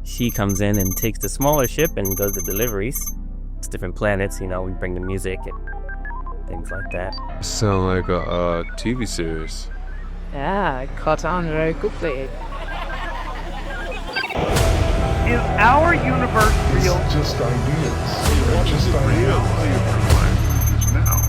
she comes in and takes the smaller ship and does the deliveries. It's different planets, we bring the music and things like that. Sound like a TV series. Yeah, it caught on very quickly. Is our universe real? It's just ideas. It's just reality of our life is now.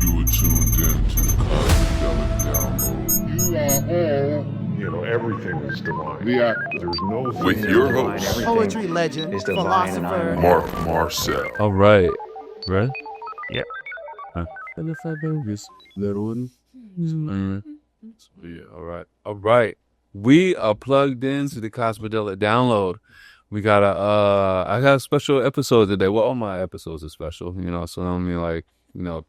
You were tuned in to the Cosmidelic download. You are all, everything is divine. There's no thing With your host, Poetry legend, philosopher, Mark Marcel. All right. Ready? Yep. Little one. Yeah, all right. All right. We are plugged into the Cosmidelic download. We got I got a special episode today. Well, all my episodes are special, so I don't mean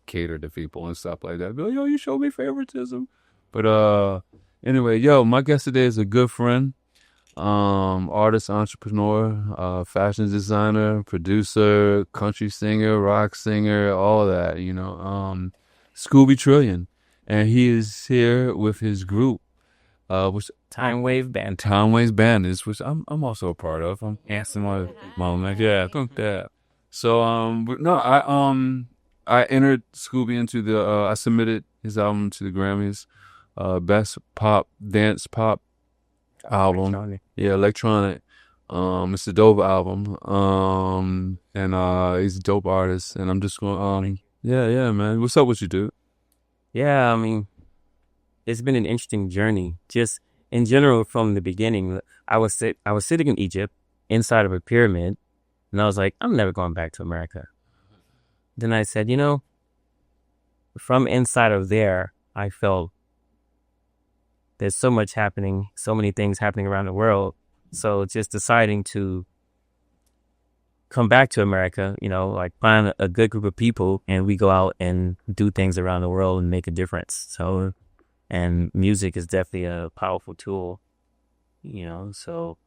cater to people and stuff like that. Be like, yo, you show me favoritism. But anyway, my guest today is a good friend, artist, entrepreneur, fashion designer, producer, country singer, rock singer, all of that, Scooby Trillion. And he is here with his group, which Time Wave Band. Time Wave Band is, which I'm also a part of. I'm asking my mom, I think that. So I entered Scooby into I submitted his album to the Grammys, best pop dance pop album. Electronic. Yeah, electronic. It's a dope album. And he's a dope artist. And I'm just going, yeah, man. What's up with you, dude? Yeah, it's been an interesting journey. Just in general, from the beginning, I was sitting in Egypt inside of a pyramid, and I was like, I'm never going back to America. Then I said, from inside of there, I felt there's so much happening, so many things happening around the world. So just deciding to come back to America, find a good group of people and we go out and do things around the world and make a difference. So, and music is definitely a powerful tool, so,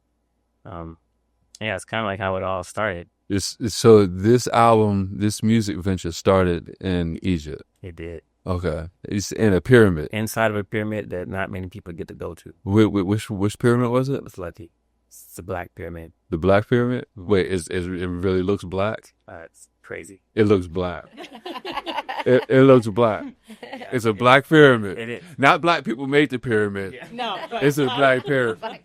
it's kind of like how it all started. So this album, this music venture started in Egypt. It did. Okay. It's in a pyramid. Inside of a pyramid that not many people get to go to. Which pyramid was it? It's lucky. It's the Black Pyramid. The Black Pyramid? Wait, it really looks black? It's crazy. It looks black. it looks black. Yeah. It's a black pyramid. It is. Not black people made the pyramid. Yeah. No. It's a black pyramid.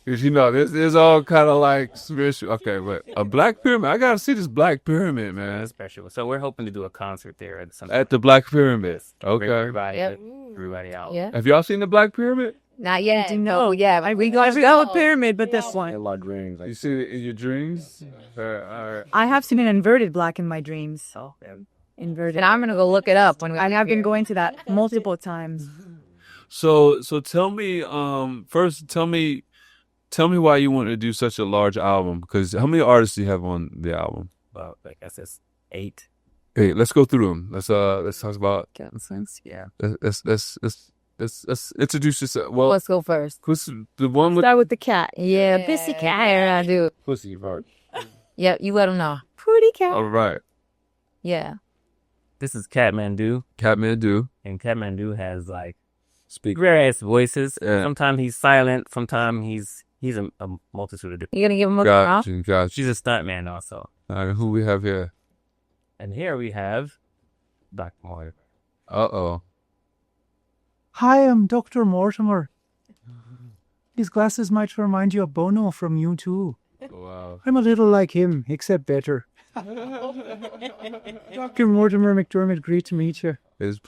Because there's all kind of like spiritual. Okay, but a black pyramid. I gotta see this Black Pyramid, man. That's special. So we're hoping to do a concert there at some At the Black Pyramid. Bring Okay. everybody out. Yeah. Have y'all seen the Black Pyramid? Not yet. No. Yeah. We got a pyramid, but this one. A lot of dreams. You see it in your dreams? All right. I have seen an inverted black in my dreams. Oh, yeah. Inverted. And I'm gonna go look it up when we. I have been going to that multiple times. So tell me, first tell me why you wanted to do such a large album. Because how many artists do you have on the album? Well, I guess it's 8. Hey, let's go through them. Let's talk about. Yeah. Let's introduce yourself. Well, Let's go first. who's the one with Start with the cat. Yeah, pissy cat. I do. pussy part? Yeah, you let them know. Pretty cat. All right, Yeah. This is Catmandoo, Catmandoo. and Catmandoo has Speak. various voices. Yeah. Sometimes he's silent. Sometimes he's a multitude of different. You gonna give them a Got call? you. Got you. She's a stuntman also. All right, who we have here? And here we have Dr. Motimer. Uh-oh. Hi, I'm Dr. Mortimer. These glasses might remind you of Bono from U2. Wow. I'm a little like him, except better. Dr. Mortimer McDermott, great to meet you. It's a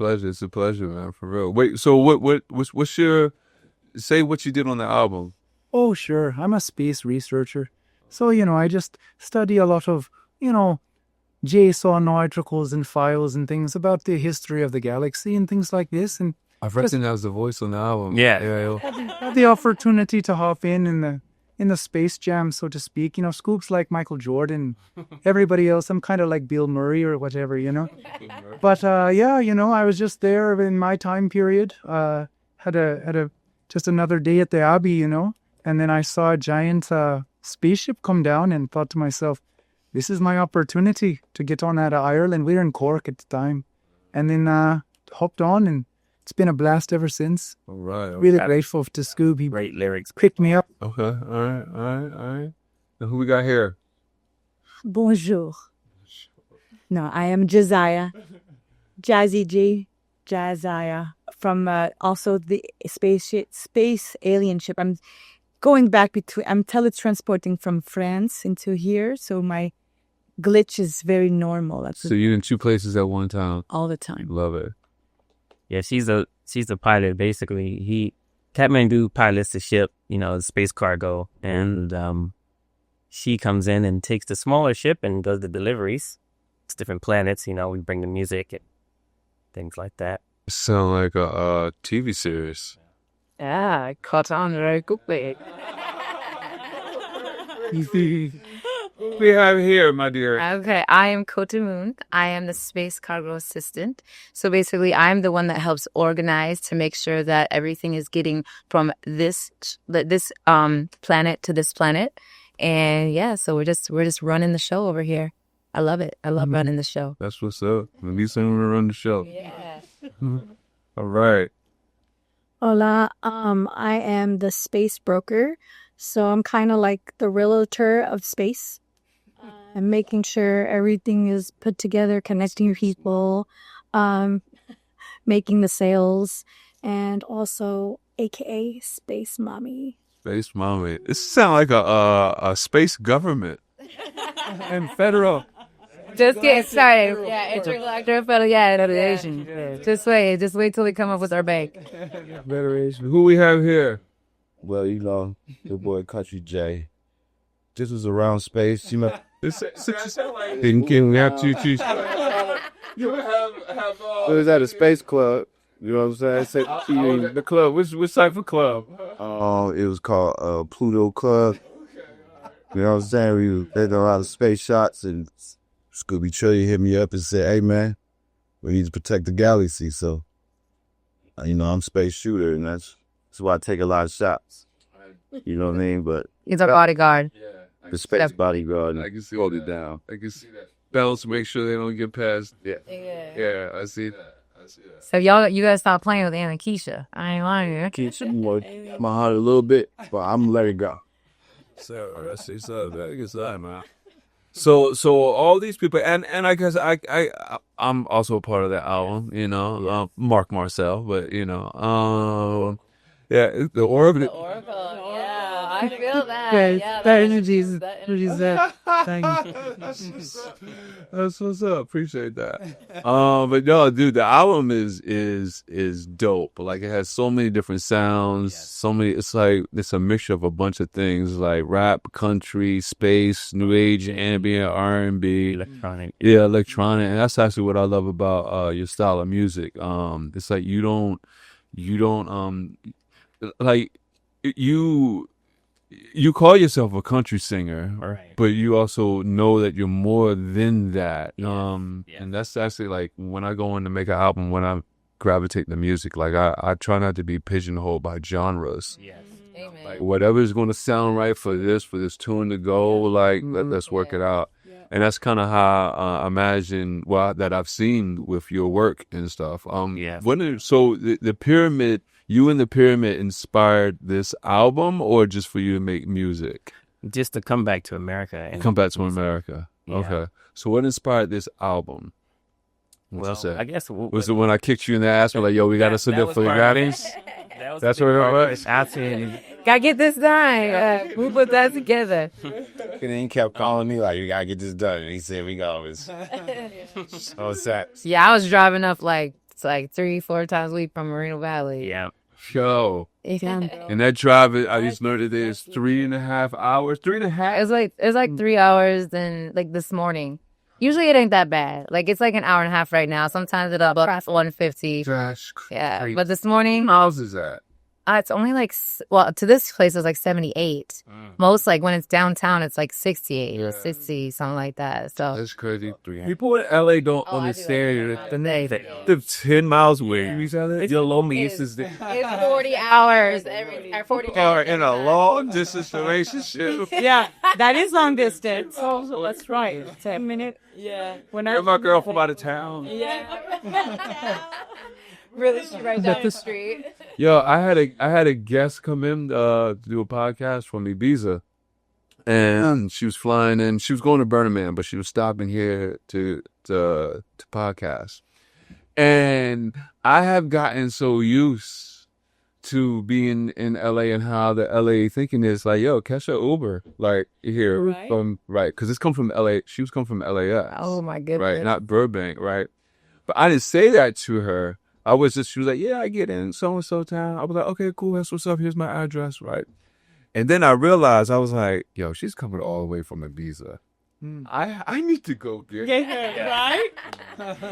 pleasure, man, for real. Wait, so what's your, say what you did on the album. Oh, sure, I'm a space researcher. So, I just study a lot of, JSON articles and files and things about the history of the galaxy and things like this. And I've recognized the voice on the album. Yeah. had the opportunity to hop in the space jam, so to speak. Scoop's like Michael Jordan. Everybody else, I'm kind of like Bill Murray or whatever, But I was just there in my time period. Had a just another day at the Abbey, and then I saw a giant spaceship come down and thought to myself, this is my opportunity to get on out of Ireland. We were in Cork at the time, and then hopped on and it's been a blast ever since. All right. Really grateful to Scooby. Great lyrics. Picked me up. Okay. All right. Now who we got here? Bonjour. No, I am Jazier. Jazzy G. Jazier. From also the space alien ship. I'm going back I'm teletransporting from France into here. So my glitch is very normal. That's So you're in two places at one time. all the time. Love it. Yeah, she's a pilot. Basically, Catmandoo pilots the ship, the space cargo, and she comes in and takes the smaller ship and does the deliveries. It's different planets. We bring the music and things like that. Sound like a TV series. Yeah, caught on very quickly. We have here, my dear. Okay, I am Kota Moon. I am the space cargo assistant. So basically, I'm the one that helps organize to make sure that everything is getting from this planet to this planet. And yeah, so we're just running the show over here. I love it. I love running the show. That's what's up. At least I'm gonna run the show. Yeah. All right. Hola, I am the space broker. So I'm kind of like the realtor of space. I'm making sure everything is put together, connecting people, making the sales, and also AKA Space Mommy. Space mommy. This sound like a space government. And federal. Just getting started. Yeah, intergalactic federal. Yeah, Federation. Just wait till we come up with our bank. Federation. Who we have here? Well, your boy Country J. This was around space. You know, Thinking we have to. You have. it was at a space club. You know what I'm saying? The club. Which type of club? It was called Pluto Club. You know what I'm saying? We did a lot of space shots, and Scooby Trillion hit me up and said, "Hey man, we need to protect the galaxy." So, I'm space shooter, and that's why I take a lot of shots. You know what I mean? But He's our bodyguard. the space bodyguard. I can see hold it down. I can see that. Balance, make sure they don't get past. Yeah, I see that. So you guys stop playing with Anna Keisha. I ain't lying. Keep my heart a little bit, but I'm gonna let it go. So I see so man. So all these people, and I guess I'm also a part of that album. Mark Marcel, but yeah, the Oracle. Yeah, I feel that. Yeah, that energy's there. Thank you. That's what's up. Appreciate that. But no, dude, the album is dope. Like it has so many different sounds. So many. It's like it's a mixture of a bunch of things like rap, country, space, new age, ambient, R&B, Electronic. Yeah, electronic, and that's actually what I love about your style of music. It's like you don't like you call yourself a country singer, Right. but you also know that you're more than that. And that's actually like when I go in to make an album, when I gravitate to music, like I try not to be pigeonholed by genres. Yes. Amen. Like whatever's going to sound right for this tune to go, like let's work it out. And that's kind of how I imagine that I've seen with your work and stuff. So the pyramid. You and the Pyramid inspired this album, or just for you to make music? Just to come back to America. And Come back to America. Yeah. Okay. So what inspired this album? What's Well, that? I guess Was it when I kicked you in the ass? Like, yo, we got to submit for the Grammys? That's what it was. Gotta get this done. We put that together. And then he kept calling me like, "You gotta get this done." And he said, "We got this." So it's that. Yeah, I was driving up like 3-4 times a week from Moreno Valley. Yeah. Yo. Yeah. And that drive, I just learned it is 3.5 hours. 3.5? It's like 3 hours then like this morning. Usually it ain't that bad. Like it's like an hour and a half right now. Sometimes it'll up 150. That's Yeah. crazy. But this morning How's is that? it's only like to this place it's like 78. Most like when it's downtown it's like 68, 60, something like that. So That's crazy. People in LA don't understand that they're 10 miles away from each other. Your loneliness is it's 40 hours or 40 are in a long distance relationship. Yeah, that is long distance. So that's right. 10 minute. Yeah. You're my girl from out of town. Yeah. Really, right down the street. Yo, I had a guest come in to do a podcast from Ibiza, and she was flying in. She was going to Burning Man, but she was stopping here to podcast. And I have gotten so used to being in LA and how the LA thinking is like, yo, catch a Uber, like here Right. from because it's come from LA. She was come from LAX. Oh my goodness. Right, not Burbank, right? But I didn't say that to her. I was just, she was like, yeah, I get in so-and-so town. I was like, okay, cool, that's what's up. Here's my address, right? And then I realized, I was like, yo, she's coming all the way from Ibiza. I need to go there. Right?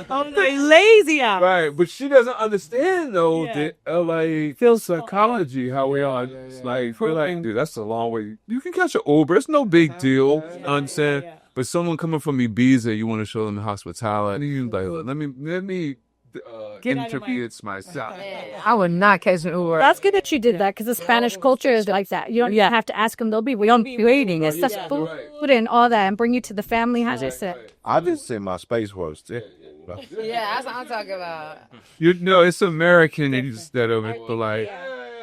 I'm lazy out. Right, but she doesn't understand, though, Yeah. the LA Feels psychology, how we are. It's like, feel like, dude, that's a long way. You can catch an Uber. It's no big deal. You know what I'm saying? But someone coming from Ibiza, you want to show them hospitality. You like, let me Get out of my- introduce myself. I would not catch an Uber. That's good that you did that because the Spanish culture is like that. You don't have to ask them; they'll be waiting. It's just food and all that, and bring you to the family. How they said. I just say my space was there. Yeah, that's what I'm talking about. You know, it's American instead of it, but like,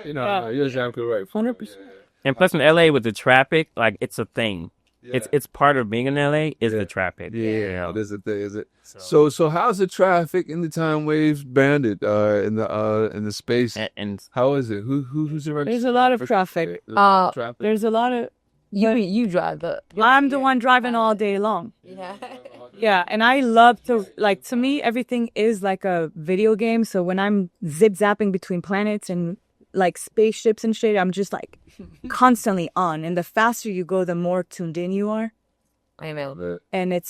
you know, you're exactly right. 100%. And plus in LA with the traffic, like it's a thing. It's part of being in LA is the traffic. Yeah, there's a thing, is it? So how's the traffic in the time waves banded in the space? And how is it? Who's the There's a lot of traffic. traffic? There's a lot of. You drive the. I'm the one driving all day long. Yeah. Yeah, and I love to, like, to me, everything is like a video game. So when I'm zip-zapping between planets and, like, spaceships and shit, I'm just, like, constantly on. And the faster you go, the more tuned in you are. Amen. And it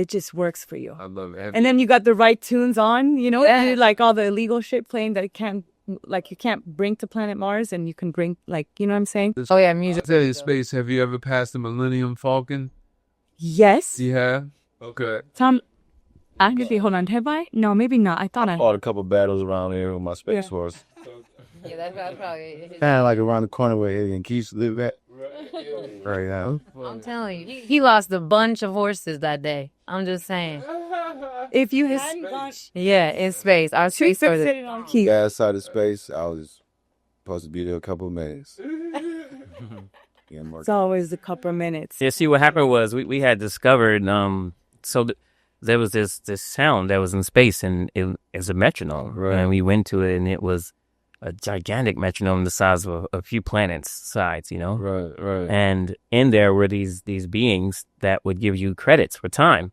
just works for you. I love it. And then you got the right tunes on, you know, like all the illegal shit playing that you can't bring to planet Mars, and you can bring, like, you know what I'm saying? Oh yeah, music. In space, have you ever passed the Millennium Falcon? Yes. You have? Okay. Tom, actually, hold on. Have I? No, maybe not. I thought I. Fought a couple battles around here with my space force. Yeah, that's probably. Kind of like around the corner where Eddie and Keith live at. Right now. I'm telling you, he lost a bunch of horses that day. I'm just saying. If you Yeah, in space, our space was sitting on key. Gas side of space, I was supposed to be there a couple of minutes. It's always a couple of minutes. yeah, see what happened was we had discovered there was this sound that was in space, and it's a metronome. Right. And we went to it, and it was a gigantic metronome the size of a few planets' size, you know? Right. And in there were these beings that would give you credits for time.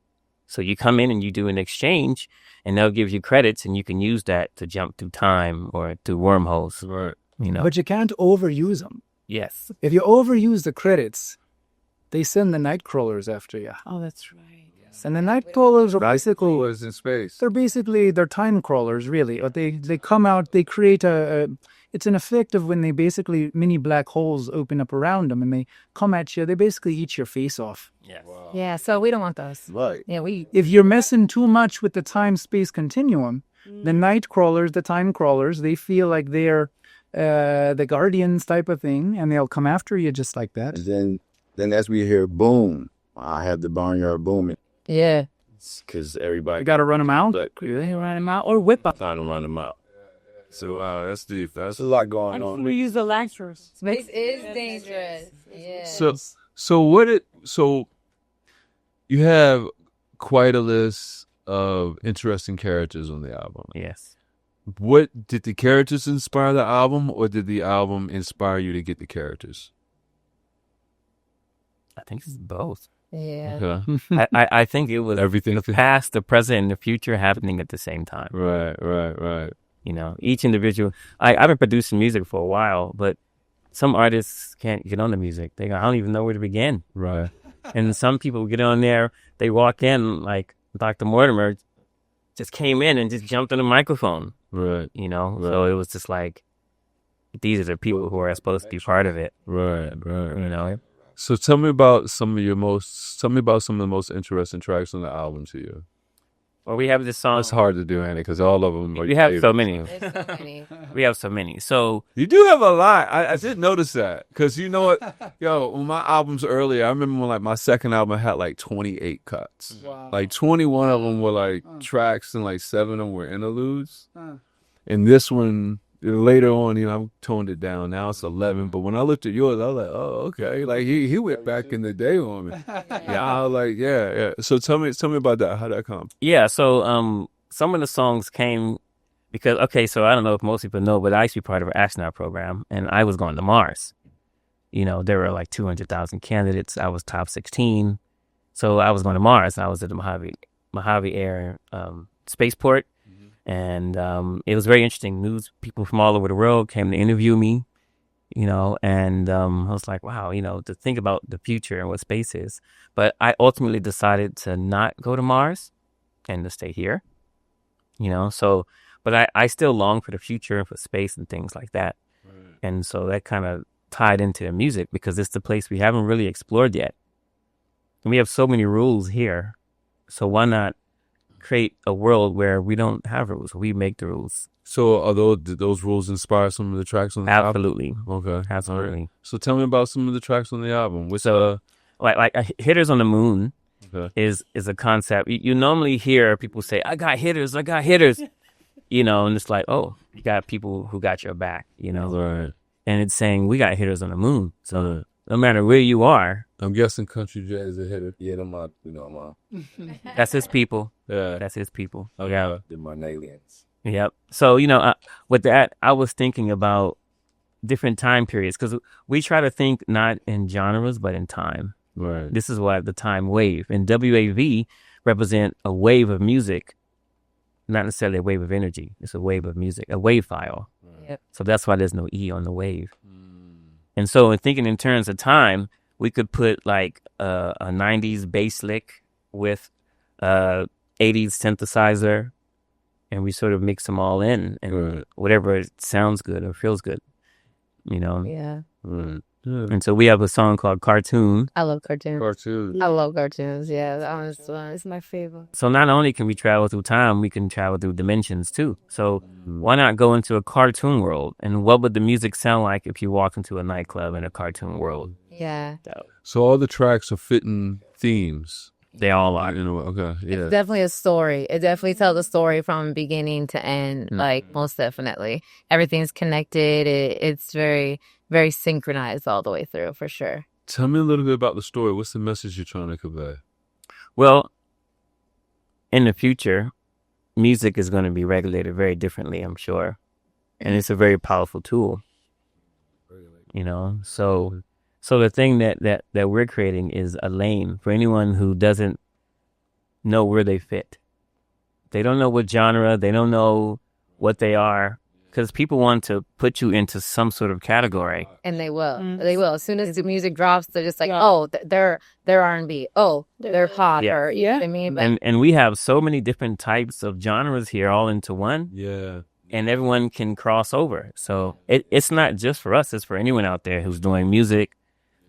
So you come in and you do an exchange, and they'll give you credits, and you can use that to jump through time or through wormholes. Right. You know? But you can't overuse them. Yes. If you overuse the credits, they send the night crawlers after you. Oh, that's right. And the night crawlers are basically Was in space. they're time crawlers, really. Or they come out, they create it's an effect of when they basically mini black holes open up around them and they come at you. They basically eat your face off. Yes. Yeah, so we don't want those. Right. Yeah, we. If you're messing too much with the time-space continuum, the night crawlers, the time crawlers, they feel like they're the guardians type of thing, and they'll come after you just like that. And then as we hear boom, I have the barnyard booming. Yeah. Because everybody You got to run them out. But- You run them out or whip them. trying to run them out. So that's deep. There's a lot going on. We use the lasers. Space is dangerous. Yeah. So you have quite a list of interesting characters on the album. Yes. What did the characters inspire the album, or did the album inspire you to get the characters? I think it's both. Yeah. Okay. I think it was Everything. the past, the present, and the future happening at the same time. Right. You know, each individual. I've been producing music for a while, but some artists can't get on the music. I don't even know where to begin. Right. And some people get on there, they walk in like Dr. Motimer just came in and just jumped on the microphone. Right. You know, so it was just like, these are the people who are supposed to be part of it. Right. You know, So tell me about some of the most interesting tracks on the album to you. well, we have this song. It's hard to do, Andy, because all of them. We have so many. There's so many. We have so many. So You do have a lot. I did notice that, because you know what, yo, on my albums earlier, I remember when like my second album had like 28 cuts. Wow. Like 21 of them were like tracks, and like 7 of them were interludes. And this one, later on, I've toned it down. Now it's 11. But when I looked at yours, I was like, oh, okay. Like he went back in the day on me. Yeah, I was like, yeah. So tell me about that. How'd that come? Yeah, so some of the songs came because, okay, so I don't know if most people know, but I used to be part of an astronaut program, and I was going to Mars. There were like 200,000 candidates. I was top 16. So I was going to Mars. I was at the Mojave Air spaceport. And it was very interesting. News people from all over the world came to interview me, and I was like, wow, to think about the future and what space is. But I ultimately decided to not go to Mars and to stay here, but I still long for the future and for space and things like that. Right. And so that kind of tied into the music because it's the place we haven't really explored yet. And we have so many rules here. So why not create a world where we don't have rules? We make the rules. So did those rules inspire some of the tracks on the Absolutely. album? Okay. Absolutely. Right. So tell me about some of the tracks on the album. Like Hitters on the Moon is a concept. You normally hear people say, I got hitters. And it's like, oh, you got people who got your back, Right. And it's saying we got hitters on the moon. So no matter where you are. I'm guessing Country J is a hitter. Yeah, I'm on. That's his people. Yeah. That's his people. Okay. Yeah. The Marnalians. Yep. So, with that, I was thinking about different time periods because we try to think not in genres, but in time. Right. This is why the time wave. And WAV represent a wave of music, not necessarily a wave of energy. It's a wave of music, a wave file. Right. Yep. So that's why there's no E on the wave. And so in thinking in terms of time, we could put like a 90s bass lick with 80s synthesizer, and we sort of mix them all in, and whatever sounds good or feels good, Yeah. And so we have a song called Cartoon. I love cartoons. Cartoons. I love cartoons. Yeah, that one's fun. It's my favorite. So not only can we travel through time, we can travel through dimensions too. So why not go into a cartoon world? And what would the music sound like if you walk into a nightclub in a cartoon world? Yeah. So all the tracks are fitting themes. They all are. Okay. Yeah. It's definitely a story. It definitely tells a story from beginning to end. Like, most definitely. Everything's connected. It's very, very synchronized all the way through, for sure. Tell me a little bit about the story. What's the message you're trying to convey? Well, in the future, music is going to be regulated very differently, I'm sure. And it's a very powerful tool. So the thing that we're creating is a lane for anyone who doesn't know where they fit. They don't know what genre, they don't know what they are, because people want to put you into some sort of category. And they will. They will. As soon as the music drops, they're just like, oh, they're R&B. Oh, they're pop. Yeah. Or, you know what I mean? And we have so many different types of genres here all into one. Yeah. And everyone can cross over. So it's not just for us. It's for anyone out there who's doing music,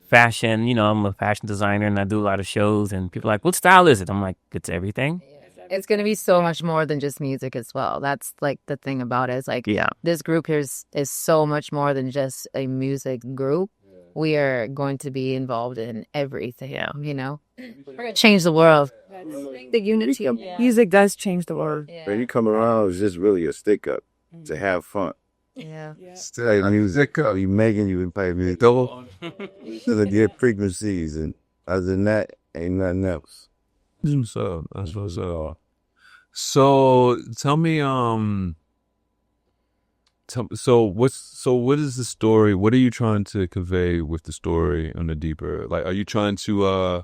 fashion. I'm a fashion designer and I do a lot of shows. And people are like, what style is it? I'm like, it's everything. It's going to be so much more than just music as well. That's like the thing about it. It's like, this group here is so much more than just a music group. We are going to be involved in everything, We're going to change the world. The unity of music does change the world. Yeah. When you come around, it's just really a stick up to have fun. Yeah. Still music up. You making you play music. Double. To get frequencies, and other than that, ain't nothing else. That's what's up. So tell me, what is the story? What are you trying to convey with the story on the deeper? Like, are you trying to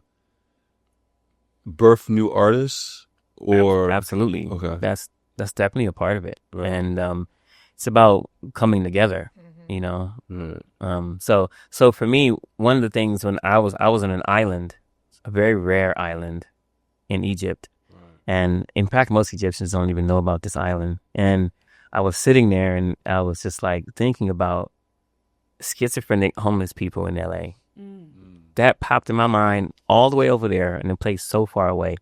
birth new artists, or absolutely? Okay, that's definitely a part of it, right. And it's about coming together. So for me, one of the things when I was on an island, a very rare island in Egypt. And in fact, most Egyptians don't even know about this island. And I was sitting there and I was just like thinking about schizophrenic homeless people in LA. That popped in my mind all the way over there in a place so far away.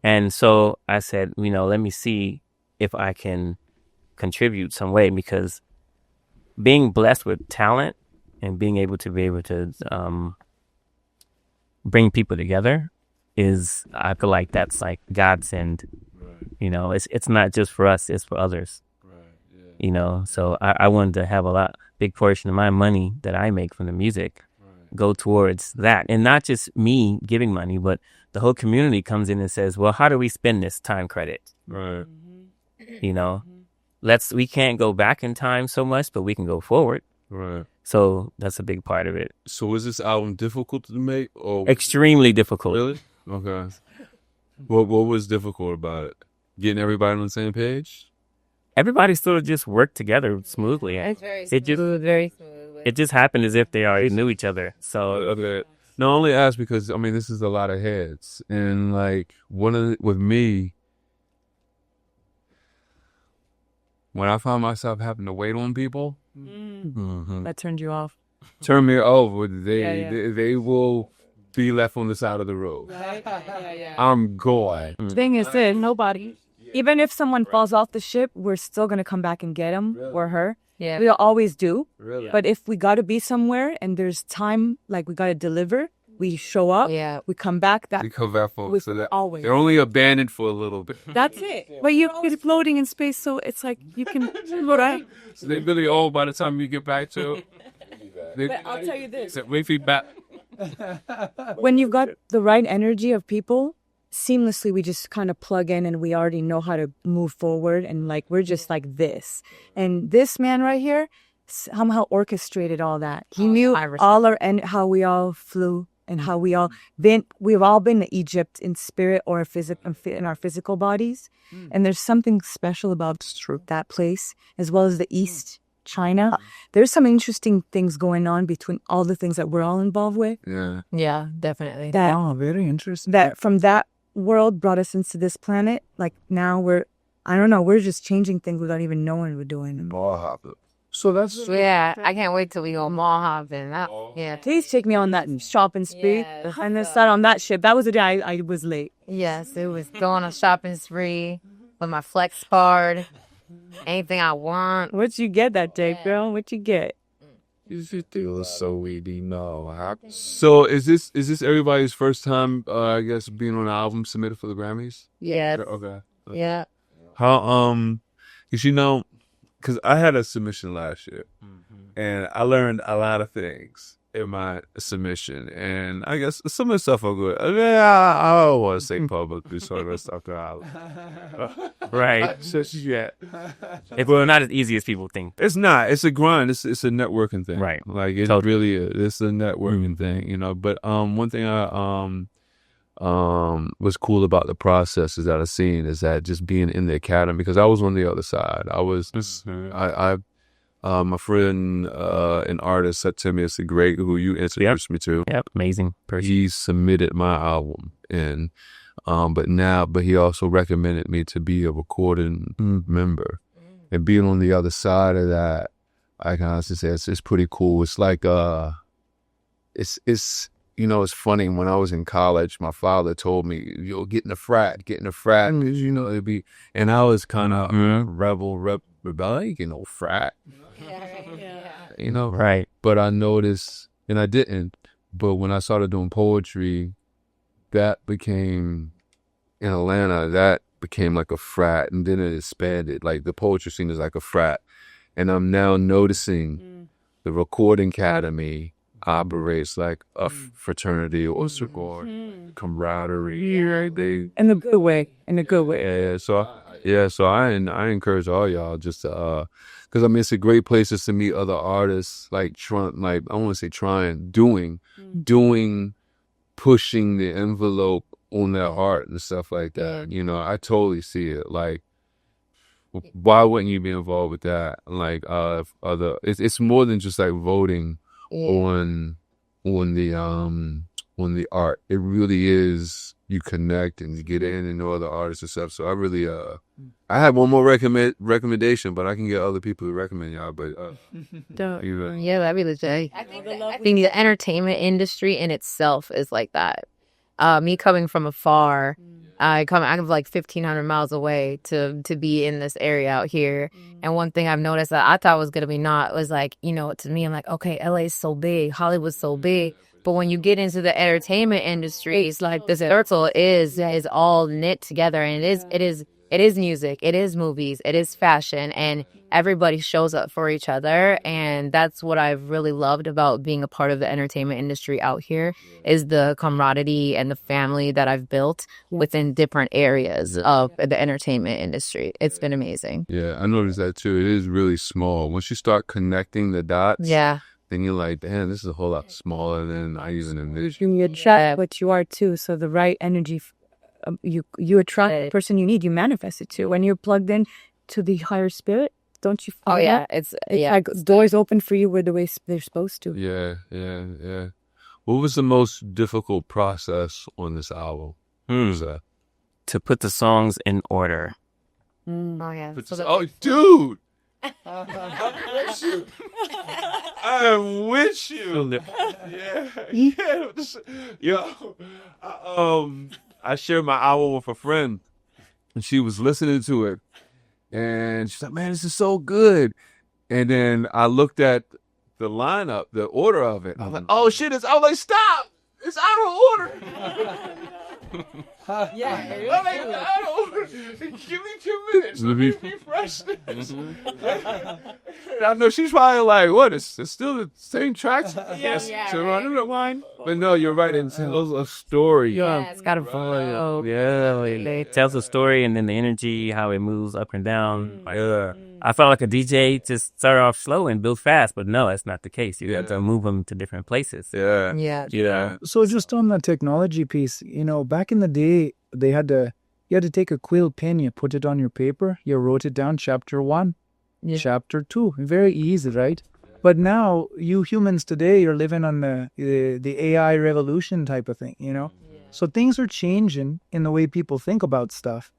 And so I said, let me see if I can contribute some way, because being blessed with talent and being able to bring people together is, I feel like that's like godsend. Right. It's not just for us, it's for others. Right. you know. So I wanted to have big portion of my money that I make from the music go towards that, and not just me giving money, but the whole community comes in and says, well, how do we spend this time credit? Right. You know, we can't go back in time so much, but we can go forward. Right. So that's a big part of it. So was this album difficult to make, or Extremely difficult? Really? Okay. What was difficult about it? Getting everybody on the same page? Everybody sort of just worked together smoothly. It's very smooth, very smooth. It just happened as if they already knew each other. So Okay. No, I only ask because I mean this is a lot of heads, and like with me, when I find myself having to wait on people, That turned you off. turn me over. They will be left on the side of the road. I'm going. Thing is this, nobody. Even if someone falls off the ship, we're still going to come back and get him or her. Yeah. We always do. Really? But if we got to be somewhere and there's time, like we got to deliver, we show up, we come back. They come back for so that always. they're only abandoned for a little bit. That's it. But you're floating in space, so it's like you can, right? So they really old by the time you get back to. But I'll tell you this. Wait for you back. When you've got the right energy of people, seamlessly we just kind of plug in and we already know how to move forward, and like we're just like this. And this man right here somehow orchestrated all that. He knew all our and how we all flew and how we've all been to Egypt in spirit or in our physical bodies. And there's something special about that place, as well as the East, China. There's some interesting things going on between all the things that we're all involved with. Yeah, definitely. Very interesting. That from that world brought us into this planet. Like now we're just changing things without even knowing we're doing them. So that's I can't wait till we go mall hopping. Yeah. Please take me on that shopping spree. And then start on that ship. That was the day I was late. Yes, it was going on a shopping spree with my flex card. Anything I want. What'd you get that day, girl? What'd you get? So is this everybody's first time? I guess being on an album submitted for the Grammys. Yeah. Okay. Yeah. How because I had a submission last year, and I learned a lot of things in my submission, and I guess some of the stuff are good. I don't want to say publicly, so let's talk to Alan. Right. Well, not as easy as people think. It's not. It's a grind. It's a networking thing. Right. Like it really is. It's a networking thing, you know. But one thing I was cool about the process is that I've seen is that just being in the academy, because I was on the other side. My friend, an artist, said to me, it's a great who you introduced me to. Yep, amazing person. He submitted my album, and but he also recommended me to be a recording member, and being on the other side of that, I can honestly say it's pretty cool. It's like it's. You know, it's funny, when I was in college, my father told me, get in a frat, you know, it'd be, and I was kind of rebellic, you know, frat, you know, right. But I noticed, and I didn't, but when I started doing poetry, that became, in Atlanta, that became like a frat, and then it expanded, like the poetry scene is like a frat, and I'm now noticing the Recording Academy operates like a fraternity or camaraderie. Right? In a good way. So I encourage all y'all just to, because I mean it's a great place just to meet other artists, like doing, pushing the envelope on their art and stuff like that. You know, I totally see it. Like, why wouldn't you be involved with that? Like, it's more than just like voting on the art. It really is, you connect and you get in and know other artists and stuff. So I really I have one more recommendation, but I can get other people to recommend y'all. But yeah, that'd be legit. I think the entertainment industry in itself is like that. Me coming from afar, I'm like 1,500 miles away to be in this area out here. And one thing I've noticed that I thought was going to be not was like, you know, to me, I'm like, okay, LA is so big, Hollywood's so big. But when you get into the entertainment industry, it's like this circle is all knit together, and it it is music, it is movies, it is fashion, and everybody shows up for each other. And that's what I've really loved about being a part of the entertainment industry out here, is the camaraderie and the family that I've built within different areas of the entertainment industry. It's been amazing. Yeah, I noticed that too. It is really small. Once you start connecting the dots, then you're like, damn, this is a whole lot smaller than I even envisioned. You attract what you are too. So the right energy, you attract the person you need. You manifest it too. When you're plugged in to the higher spirit, don't you feel that? It's like doors open for you the way they're supposed to. Yeah. What was the most difficult process on this album? What was that? To put the songs in order. Oh yeah. Dude! I'm with you. I'm with you. Yo, I shared my album with a friend, and she was listening to it, and she's like, "Man, this is so good." And then I looked at the lineup, the order of it. I was like, "Oh shit!" I was like, "Stop! It's out of order." Give me 2 minutes. Let me refresh this. I know she's probably like, "What? It's still the same tracks." Yes. But no, you're right. It tells a story. Yeah, it's got a flow. It tells a story, and then the energy, how it moves up and down. I felt like a DJ just started off slow and built fast, but no, that's not the case. You have to move them to different places. Yeah. So just on the technology piece, back in the day, you had to take a quill pen, you put it on your paper, you wrote it down, chapter 1, chapter 2. Very easy, right? But now, you humans today, you're living on the AI revolution type of thing, So things are changing in the way people think about stuff.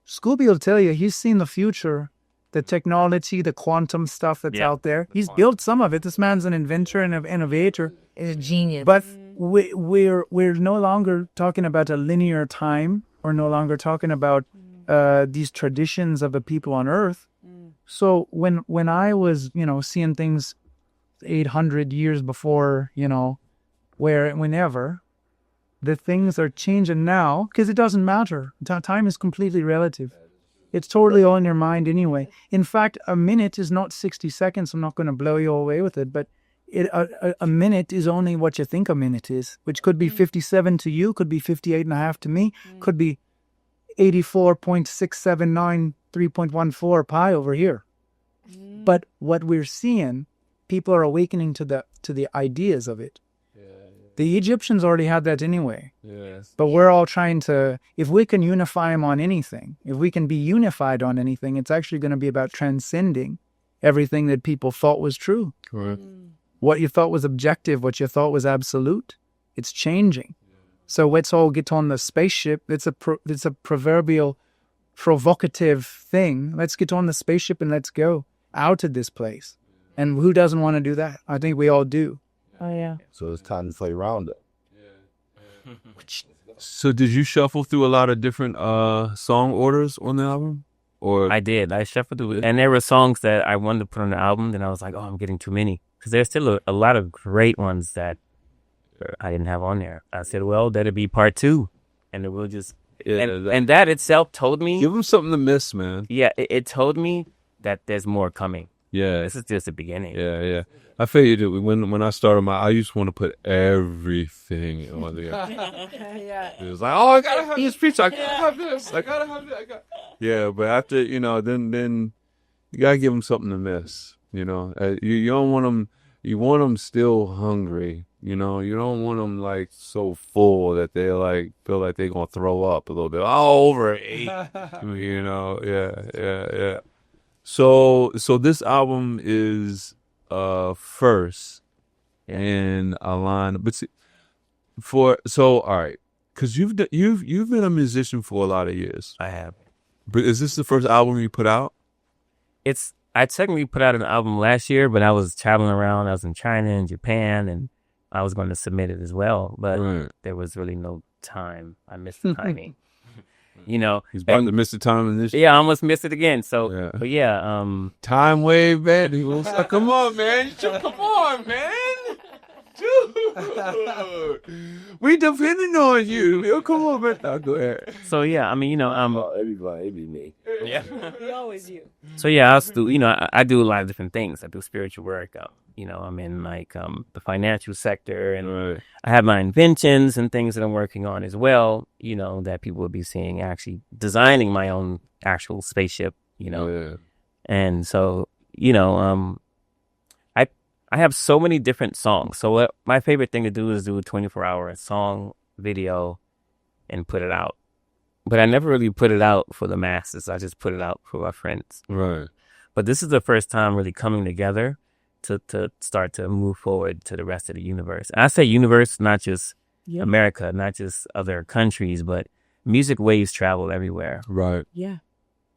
Scooby will tell you, he's seen the future, the technology, the quantum stuff that's out there. He's built some of it. This man's an inventor and an innovator. He's a genius. But we're no longer talking about a linear time, or no longer talking about these traditions of the people on Earth. So when I was, seeing things 800 years before, whenever, the things are changing now, because it doesn't matter. Time is completely relative. It's totally all in your mind anyway. In fact, a minute is not 60 seconds. I'm not going to blow you away with it, but a minute is only what you think a minute is, which could be 57 to you, could be 58.5 to me, could be 84.679 3.14 pi over here. But what we're seeing, people are awakening to the ideas of it. The Egyptians already had that anyway. But we're all trying to, if we can unify them on anything, if we can be unified on anything, it's actually going to be about transcending everything that people thought was true. Correct. What you thought was objective, what you thought was absolute, it's changing. So let's all get on the spaceship. It's a proverbial provocative thing. Let's get on the spaceship and let's go out of this place. And who doesn't want to do that? I think we all do. Oh, yeah. So it's time to play Roundup. So did you shuffle through a lot of different song orders on the album? Or I did. I shuffled through it. And there were songs that I wanted to put on the album, then I was like, oh, I'm getting too many. Because there's still a lot of great ones that I didn't have on there. I said, well, that'll be part 2. And then we'll just... and that itself told me... Give them something to miss, man. Yeah, it told me that there's more coming. Yeah. This is just the beginning. Yeah. I feel you do. When I started I used to want to put everything on there. It was like, oh, I gotta have this pizza. I gotta have this. I gotta have that. Yeah, but after, then you gotta give them something to miss. You don't want them. You want them still hungry. You don't want them like so full that they like feel like they're gonna throw up a little bit. Oh, overate. Yeah. So this album is first in a line, but all right, because you've been a musician for a lot of years. I have. But is this the first album you put out? I technically put out an album last year, but I was traveling around. I was in China and Japan, and I was going to submit it as well, but there was really no time. I missed the timing. He's about to miss the time in this. Yeah, I almost missed it again. So, but yeah, time wave, man. Come on, man. Come on, man. Dude. We depending on you. Come on, man. No, go ahead. So yeah, I mean, Everybody, it be me. yeah. Always you. So yeah, I also do, I do a lot of different things. I do spiritual work. I'm in like the financial sector, and Right. I have my inventions and things that I'm working on as well. That people will be seeing. Actually, designing my own actual spaceship. Yeah. And so I have so many different songs. So what my favorite thing to do is do a 24-hour song video and put it out. But I never really put it out for the masses. I just put it out for my friends. Right. But this is the first time really coming together to start to move forward to the rest of the universe. And I say universe, not just America, not just other countries, but music waves travel everywhere. Right. Yeah.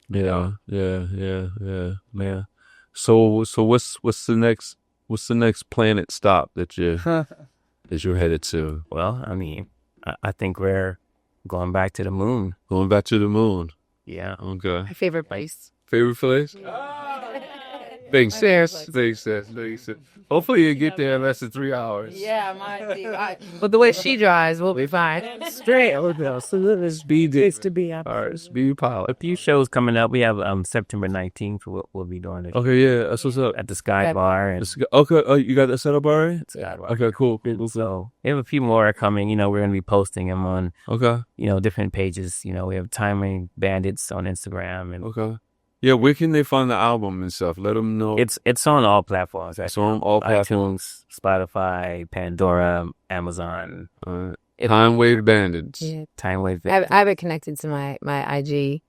Yeah. So what's the next planet stop that you're headed to? Well, I mean, I think we're going back to the moon. Going back to the moon. Yeah. Okay. My favorite place. Favorite place? Makes sense. Makes sense. Hopefully you get there in less than 3 hours. Yeah, but the way she drives, we'll be fine. Straight over. So this is Speed place to be at. All right, speed pilot. A few shows coming up. We have September 19th. We'll be doing it Okay, yeah, that's what's up. at the Sky Bar. And Okay, oh, you got that set up already? Sky Bar. Okay, cool. So we have a few more coming. We're going to be posting them on Okay, different pages. We have Timing Bandits on Instagram, and okay. Yeah, where can they find the album and stuff? Let them know. it's on all platforms. Right? It's on all platforms. iTunes, Spotify, Pandora, Amazon. Time Wave Bandits. Yeah. Time Wave. I have it connected to my IG.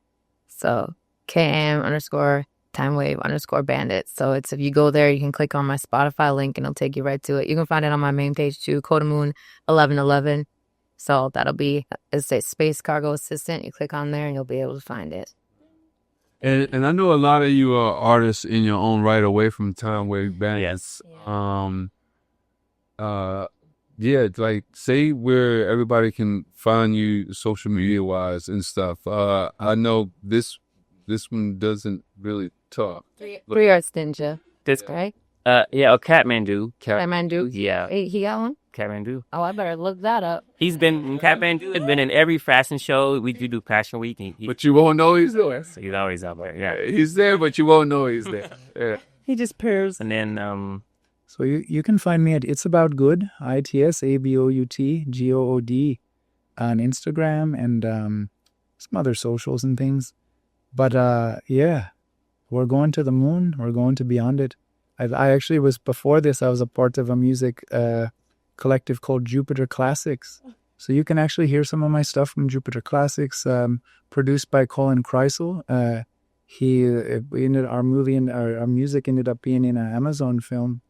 So KM_Timewave_bandit. So it's, if you go there, you can click on my Spotify link and it'll take you right to it. You can find it on my main page too, Kota Moon 1111. So that'll be, it says Space Cargo Assistant. You click on there and you'll be able to find it. And I know a lot of you are artists in your own right away from Time Wave Bandits. Yes. Like say where everybody can find you social media wise and stuff. I know this one doesn't really talk. Three Arts Ninja. This Right? Catmandoo. Catmandoo. Yeah. Hey, he got one? Catmandoo. Oh, I better look that up. Catmandoo has been in every fashion show. We do Fashion Week. But you won't know he's there. So he's always out there. Yeah. He's there, but you won't know he's there. Yeah. He just pairs. And then So you can find me at It's About Good, ITSABOUTGOOD on Instagram and some other socials and things. But yeah, we're going to the moon. We're going to beyond it. I actually was, before this, I was a part of a music collective called Jupiter Classics. So you can actually hear some of my stuff from Jupiter Classics, produced by Colin Kreisel. Our music ended up being in an Amazon film.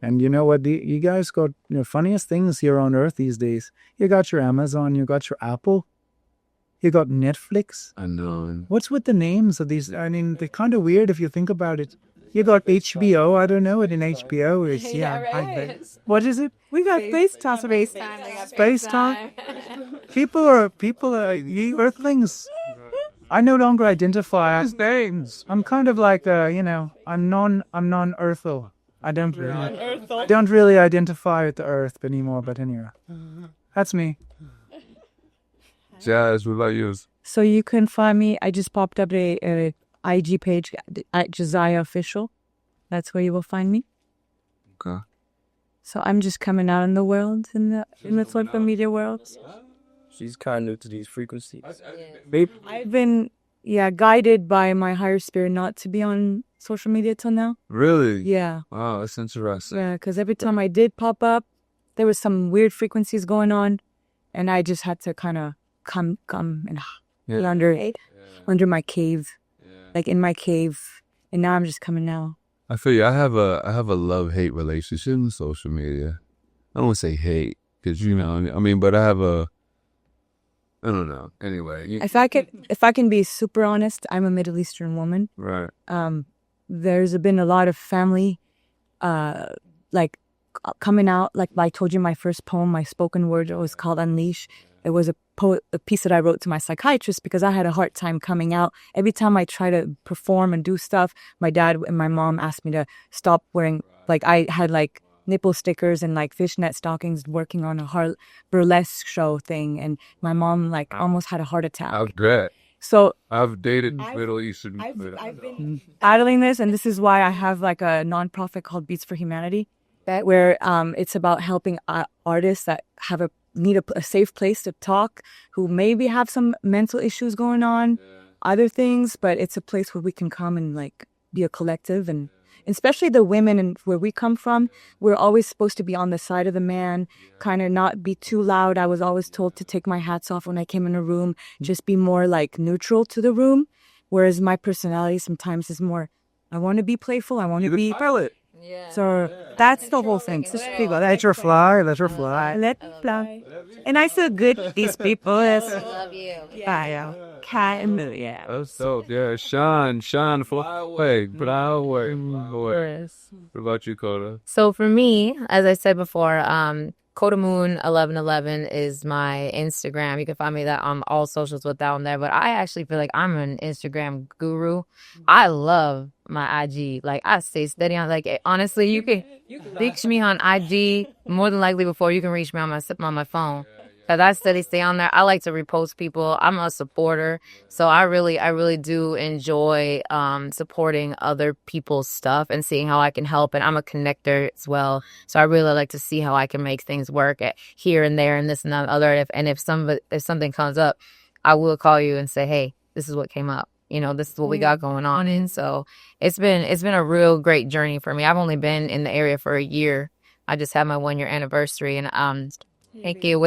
And you know what? You guys got funniest things here on Earth these days. You got your Amazon, you got your Apple, you got Netflix. I know. What's with the names of these? I mean, they're kind of weird if you think about it. You got HBO. I don't know what an HBO is. What is it? We got FaceTime. FaceTime. People are you Earthlings. I no longer identify as names. I'm kind of like I'm non-Earthal. I don't really identify with the Earth anymore. But anyway, that's me. Jazz, what about you? So you can find me. I just popped up a IG page at Jazier Official. That's where you will find me. Okay. So I'm just coming out in the world, in the social media world. She's kind of new to these frequencies. I've been guided by my higher spirit not to be on social media till now. Really? Yeah. Wow, that's interesting. Yeah, because every time I did pop up, there was some weird frequencies going on, and I just had to kind of come and under my cave, like in my cave, and now I'm just coming out. I feel you. I have a love-hate relationship with social media. I don't want to say hate because but I have I don't know. Anyway, if I can be super honest, I'm a Middle Eastern woman. Right. There's been a lot of family, coming out. Like I told you, my first poem, my spoken word, was called Unleash. It was a piece that I wrote to my psychiatrist because I had a hard time coming out. Every time I try to perform and do stuff, my dad and my mom asked me to stop wearing, I had nipple stickers and like fishnet stockings, working on a burlesque show thing, and my mom like almost had a heart attack. I bet. So I've dated Middle Eastern. I've been battling this, and this is why I have like a nonprofit called Beats for Humanity, where it's about helping artists that need a safe place to talk, who maybe have some mental issues going on, other things, but it's a place where we can come and like be a collective. And especially the women and where we come from, we're always supposed to be on the side of the man, kind of not be too loud. I was always told to take my hats off when I came in a room, just be more like neutral to the room. Whereas my personality sometimes is more, I want to be playful. I want to be pilot. Yeah. So that's the whole thing. Let her fly. Let her fly. Let me fly. And I feel good. These people. I love you. Catmandoo. Yeah. That's dope. Yeah, Sean, fly away. What about you, Kota? So for me, as I said before, Kota Moon 1111 is my Instagram. You can find me that on all socials with that on there. But I actually feel like I'm an Instagram guru. I love my IG. Like, I stay steady on. Like, honestly, you can reach me on IG more than likely before you can reach me on my phone. Cause I steady stay on there. I like to repost people. I'm a supporter, so I really do enjoy supporting other people's stuff and seeing how I can help. And I'm a connector as well, so I really like to see how I can make things work at here and there and this and that and other. If something comes up, I will call you and say, hey, this is what came up. You know, this is what we got going on. And so it's been a real great journey for me. I've only been in the area for a year. I just had my 1-year anniversary, and thank you.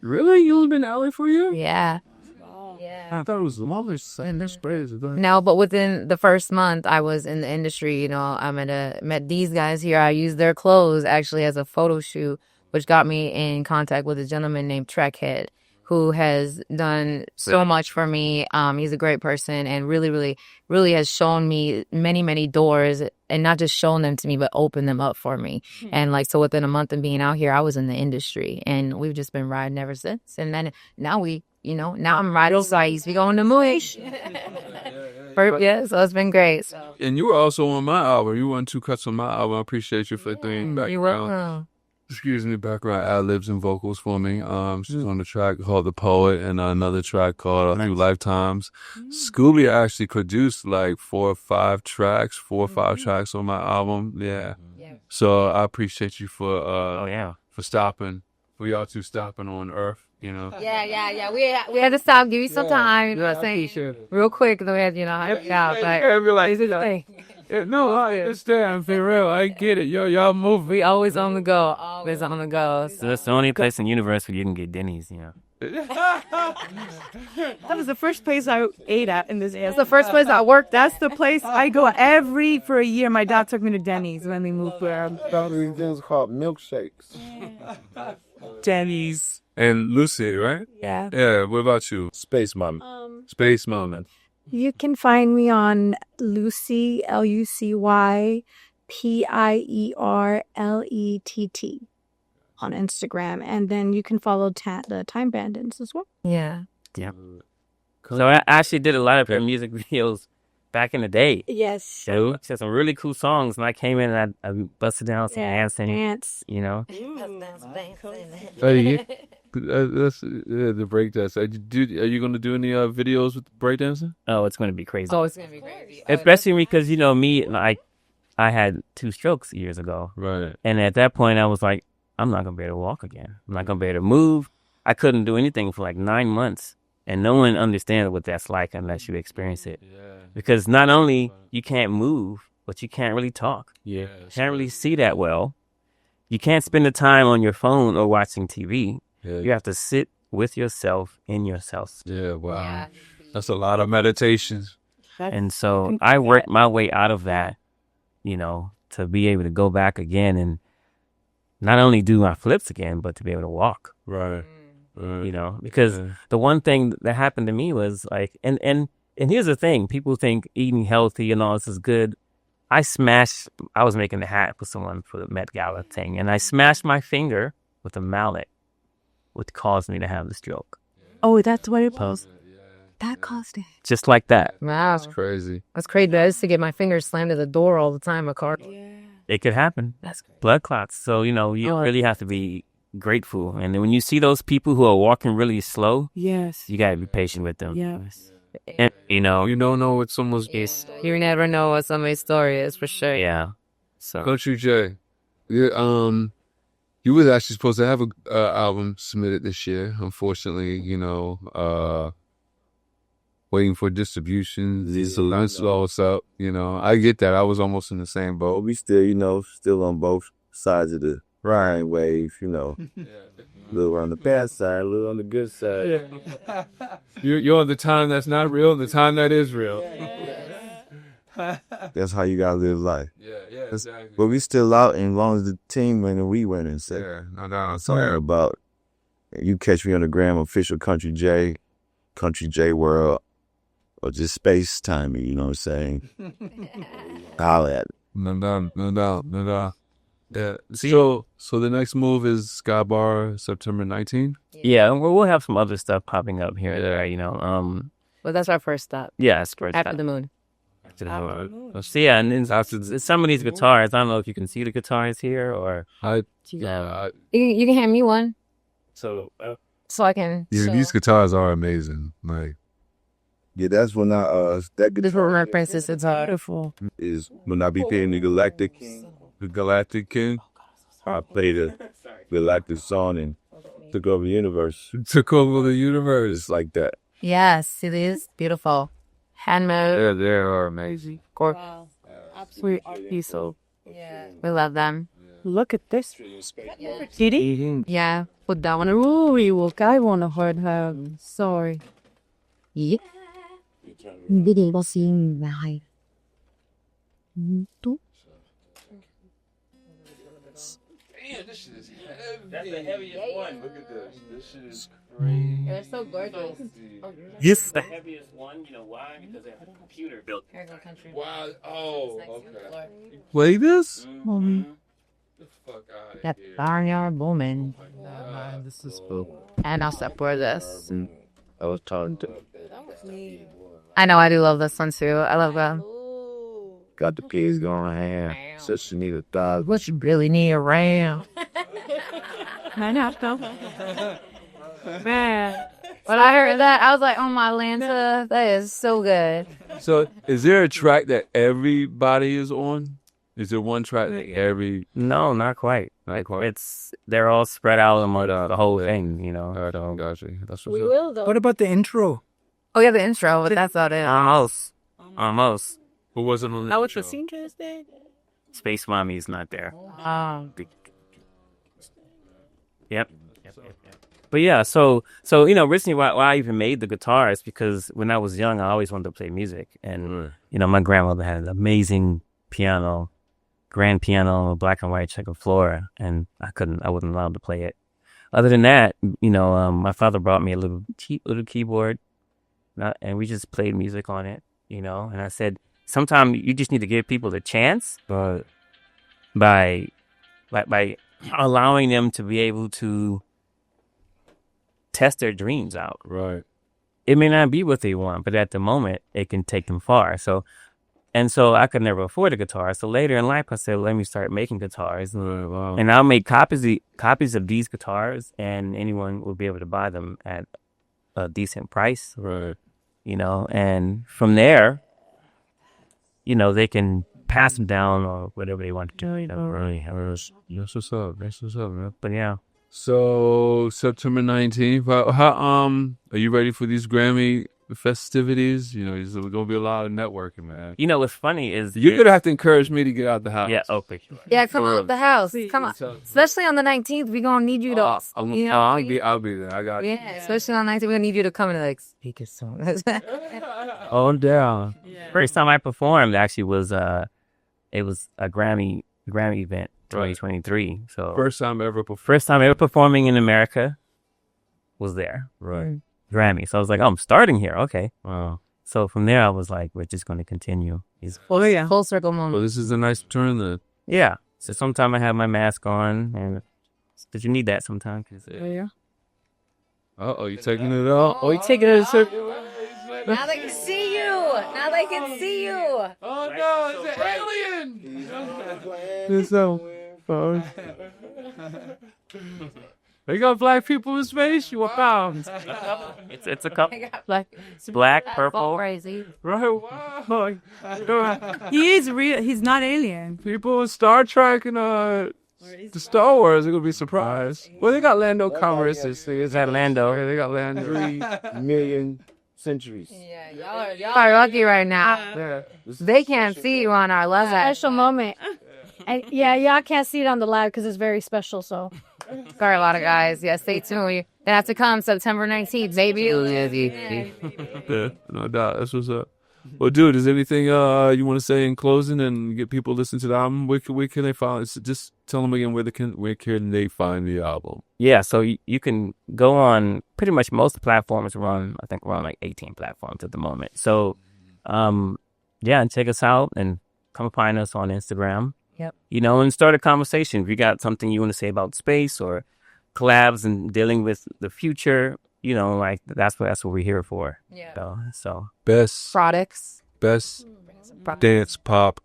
Really? You only been in LA for a year? Yeah. Yeah. I thought it was Mother's Day. That's crazy. No, but within the first month, I was in the industry. You know, I met these guys here. I used their clothes actually as a photo shoot, which got me in contact with a gentleman named Trekhead, who has done so much for me. He's a great person and really has shown me many doors, and not just shown them to me, but opened them up for me. And like, so within a month of being out here, I was in the industry, and we've just been riding ever since. And then now I'm riding sides. We going to Moish. Yeah, so it's been great. So. And you were also on my album. You won 2 cuts on my album. I appreciate you for doing background. You're welcome. Background ad-libs and vocals for me. She's on the track called The Poet, and another track called Through Lifetimes. Scooby actually produced like 4 or 5 tracks on my album. Yeah. So I appreciate you for y'all two stopping on Earth, you know. Yeah. We had to stop, give you some time. You know what I'm saying? Real quick, though, we had, No, I understand. For real, I get it. Y'all move. We always on the go. Always on the go. So that's the only place in the universe where you can get Denny's, you know. That was the first place I ate at in this area. That's the first place I worked. That's the place I go for a year. My dad took me to Denny's when we moved where I'm These things called milkshakes. Denny's. And Lucy, right? Yeah. Yeah. What about you? Space Mom. Space Moment. You can find me on Lucy, LucyPierlett on Instagram. And then you can follow the Time Bandits as well. Yeah. So I actually did a lot of her music videos back in the day. Yes. So she had some really cool songs, and I came in and I busted down some dance, you know. That's the breakdance. Are you going to do any videos with breakdancing? Oh, it's going to be crazy. Oh, it's going to be crazy. Especially because, you know, I had 2 strokes years ago. Right. And at that point, I was like, I'm not going to be able to walk again. I'm not going to be able to move. I couldn't do anything for like 9 months. And no one understands what that's like unless you experience it. Yeah. Because not only you can't move, but you can't really talk. Yeah. You can't really see that well. You can't spend the time on your phone or watching TV. Yeah. You have to sit with yourself in yourself. Yeah, wow. Yeah. That's a lot of meditations. And so I worked my way out of that, you know, to be able to go back again and not only do my flips again, but to be able to walk. Right. You know, because the one thing that happened to me was like, and here's the thing, people think eating healthy and all this is good. I was making the hat for someone for the Met Gala thing, and I smashed my finger with a mallet, which caused me to have the stroke. Oh, that's what it was. That caused it. Just like that. Wow. That's crazy. That's crazy. I used to get my fingers slammed to the door all the time, a car. Yeah. it could happen. That's blood clots. So, you know, you really have to be grateful. And then when you see those people who are walking really slow, Yes. you got to be patient with them. Yes. And, you know, You don't know what someone's You never know what somebody's story is for sure. yeah. So, Country J. Yeah, you was actually supposed to have a album submitted this year. Unfortunately, you know, waiting for distribution. These slow us up. You know, I get that. I was almost in the same But boat. we still, you know, still on both sides of the riding wave, you know. A little on the bad side, a little on the good side. You're on the time that's not real and the time that is real. That's how you gotta live life. Yeah, exactly. But we still out, and as long as the team winning, we winning. So Yeah, no doubt. sorry about. You catch me on the gram, official Country J World, or just Space Timing. You know what I'm saying? Holla at it. No doubt. Yeah. So the next move is Sky Bar, September 19th. yeah, and we'll have some other stuff popping up here and there, you know. But that's our first stop. Yeah, it's great. After the moon. So, yeah, and then some of these guitars, I don't know if you can see the guitars here or. You can hand me one So, so I can. Yeah, these guitars are amazing. Like, Yeah, that's when that This guitar will reference this guitar. Beautiful. is when I be playing the Galactic King I played the Galactic song and took over the universe. took over the universe. It's like that. Yes, see these? Beautiful. Handmade. They are amazing. Wow. Absolutely art piece. So Yeah. We love them. look at this. Did Yeah. Put that one. Ooh, look, I want to hurt her. Sorry. Yeah. Hindi din ko sing bahay. Ito. That's the heaviest one. Look at this. This shit is crazy. They're so gorgeous. Yes. The heaviest one, you know why? Because they have a computer built. Here go country. Wow. Oh, Next to the okay. floor. Play this? Mm-hmm. The fuck out That of here. barnyard booming. This is cool. And I'll support this. I was talking to. I know I do love this one too. I love them. Got the pigs going ham. Sister need a dog. What you really need around. I know. Man. When I heard that, I was like, oh my Lanta, that is so good. So, is there a track that everybody is on? Is there one track that every? No, not quite. They're all spread out on the whole thing, you know. So, Gotcha. That's We what's up. will though. What about the intro? Oh yeah, the intro, but that's not it. almost. Who wasn't on the How it's the show? scene just did? Space Mommy is not there. Yep. But yeah, so you know, originally why I even made the guitar is because when I was young, I always wanted to play music, and you know, my grandmother had an amazing piano, grand piano, black and white checkered floor, and I wasn't allowed to play it. Other than that, you know, my father brought me a cheap little keyboard, and we just played music on it, you know. And I said, sometimes you just need to give people the chance, but by allowing them to be able to test their dreams out. Right. It may not be what they want, but at the moment, it can take them far. So I could never afford a guitar. So later in life, I said, let me start making guitars. Right, wow. And I'll make copies of these guitars, and anyone will be able to buy them at a decent price. Right. You know, and from there, you know, they can pass them down or whatever they want to do. You know, really. That's what's up. That's what's up, man. But yeah. So September 19th. How are you ready for these Grammy festivities? You know, there's gonna be a lot of networking, man. You know what's funny is You're gonna have to encourage me to get out the house. Yeah, okay. Yeah, come out the house. Come on. Especially on the 19th, we're gonna need you to I'll be there. I got you. Yeah, especially on the 19th, we're gonna need you to come and like speak a song. Oh, down. Yeah. First time I performed actually was it was a Grammy event, 2023. So First time ever performing in America was there. Right. Grammy. So I was like, oh, I'm starting here. Okay. Wow. So from there, I was like, we're just going to continue. Oh yeah. Full circle moment. Well, this is a nice turn then. Yeah. So sometime I have my mask on, and did you need that sometimes? Yeah. Oh, you taking it out? Oh, you taking it a circle. Now they can see you. Now they can see you. Oh no, it's an alien! It's so fun. They got black people in space. You found. It's a couple. Black, Black, purple. crazy. Right? Wow. He is real. He's not alien. People in Star Trek and the Star Wars are gonna be surprised. Well, they got Lando Calrissian. Is that Lando? Yeah, they got Lando. 3,000,000 centuries. Yeah, y'all are lucky right now. Yeah. They can't see you on our level. Special moment. And yeah, y'all can't see it on the live because it's very special. So Got a lot of guys. Yeah, stay tuned. They have to come September 19th, baby. Yeah, no doubt. That's what's up. Well, dude, is there anything you want to say in closing and get people to listen to the album? Where can they find it? Just tell them again where can they find the album? Yeah, so you can go on pretty much most platforms. I think we're on like 18 platforms at the moment. So, yeah, and check us out and come find us on Instagram. Yep. And start a conversation. If you got something you want to say about space or collabs and dealing with the future, like that's what we're here for. Yeah. So Best Products. dance pop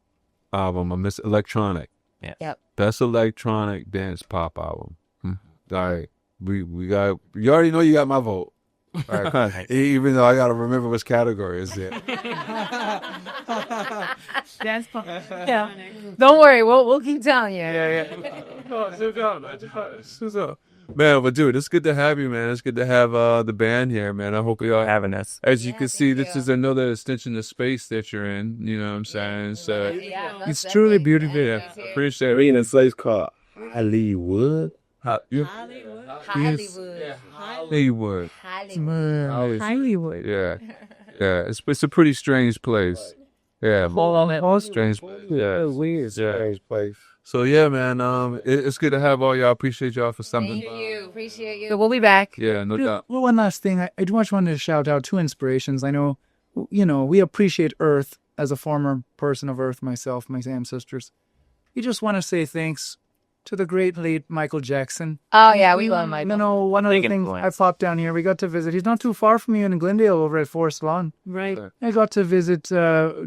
album. I miss electronic. Yeah. Yep. Best electronic dance pop album. All right. We got. You already know you got my vote. All right. Even though I gotta remember which category is it. Dance pop. Yeah. Don't worry. We'll keep telling you. Yeah. Man, but dude, it's good to have you, man. It's good to have the band here, man. I hope y'all having us. As you can see, this is another extension of space that you're in. You know what I'm saying? So it's truly beautiful. Yeah. Appreciate We're in it. a place called Hollywood. Hollywood. Hollywood. Yeah. It's a pretty strange place. Yeah. Strange. Yeah. Weird, strange place. So yeah, man. It's good to have all y'all. Appreciate y'all for something. Thank you. Appreciate you. We'll be back. Yeah, no doubt. Well, one last thing. I just wanted to shout out two inspirations. I know, we appreciate Earth as a former person of Earth myself, my ancestors. You just want to say thanks to the great late Michael Jackson. Oh, yeah, we love Michael. One of the things I popped down here, we got to visit. He's not too far from you in Glendale over at Forest Lawn. Right. I got to visit,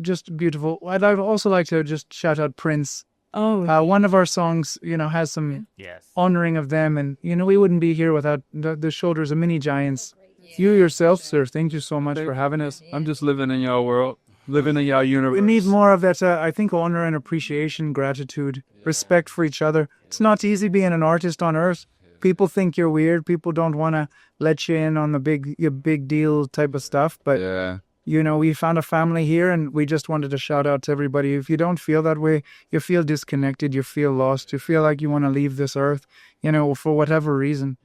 just beautiful. I'd also like to just shout out Prince. Oh. One of our songs, has some honoring of them. And, we wouldn't be here without the shoulders of many giants. You yourself, sir, thank you so much for having us. I'm just living in y'all world. Living in y'all universe. We need more of that, I think, honor and appreciation, gratitude, respect for each other. It's not easy being an artist on Earth. People think you're weird. People don't want to let you in on the big deal type of stuff. But, we found a family here, and we just wanted to shout out to everybody. If you don't feel that way, you feel disconnected, you feel lost, you feel like you want to leave this Earth, for whatever reason.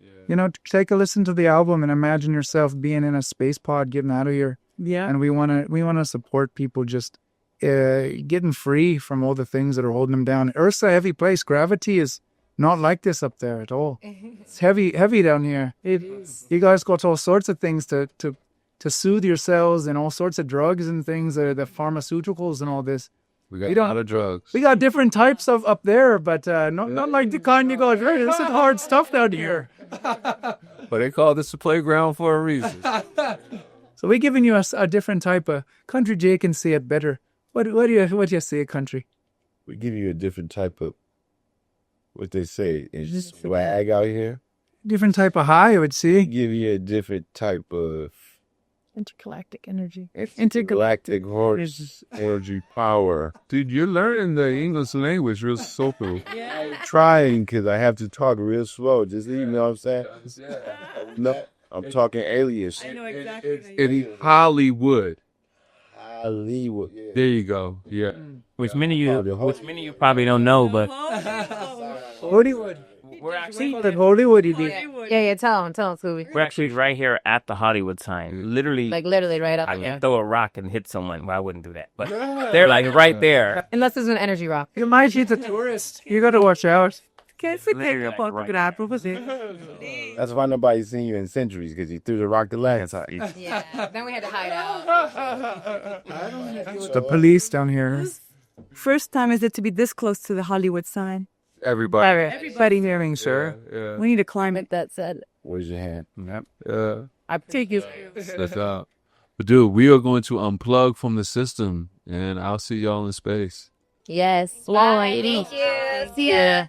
Take a listen to the album and imagine yourself being in a space pod getting out of here. Yeah. And we want to support people just getting free from all the things that are holding them down. Earth's a heavy place. Gravity is not like this up there at all. It's heavy down here. It is. You guys got all sorts of things to soothe yourselves and all sorts of drugs and things, the pharmaceuticals and all this. We got a lot of drugs. We got different types of up there, but not like the kind you got here. This is hard stuff down here. But they call this a playground for a reason. So we're giving you a different type of country. Jay can say it better. What do you say, country? We give you a different type of, what they say, is swag out here. Different type of high, I would say. Give you a different type of intergalactic energy. Intergalactic horse energy power. Dude, you're learning the English language real simple. I'm trying because I have to talk real slow. Just you know what I'm saying? No, I'm talking alias. I know exactly. In Hollywood. Hollywood. Yeah. There you go. Yeah. Which many of you probably don't know, but Hollywood. We're actually Hollywood. Yeah. Tell him, Scooby. We're actually right here at the Hollywood sign. Literally right up I there. can throw a rock and hit someone. Well, I wouldn't do that, but they're like right there. Unless it's an energy rock. You might hit a tourist. You got to watch out. That's why nobody's seen you in centuries, because you threw the rock the last time. Yeah, then we had to hide out. The police down here. First time is it to be this close to the Hollywood sign? Everybody hearing, sir. Yeah. We need to climb it. That said, Where's your hand? Yep. I take you. That's out. But dude, we are going to unplug from the system, and I'll see y'all in space. Yes. Thank you. See ya.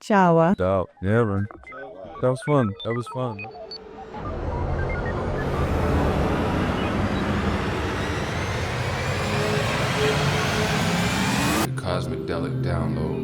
Ciao. Dope. Yeah, man. That was fun. That was fun. The Cosmidelic download.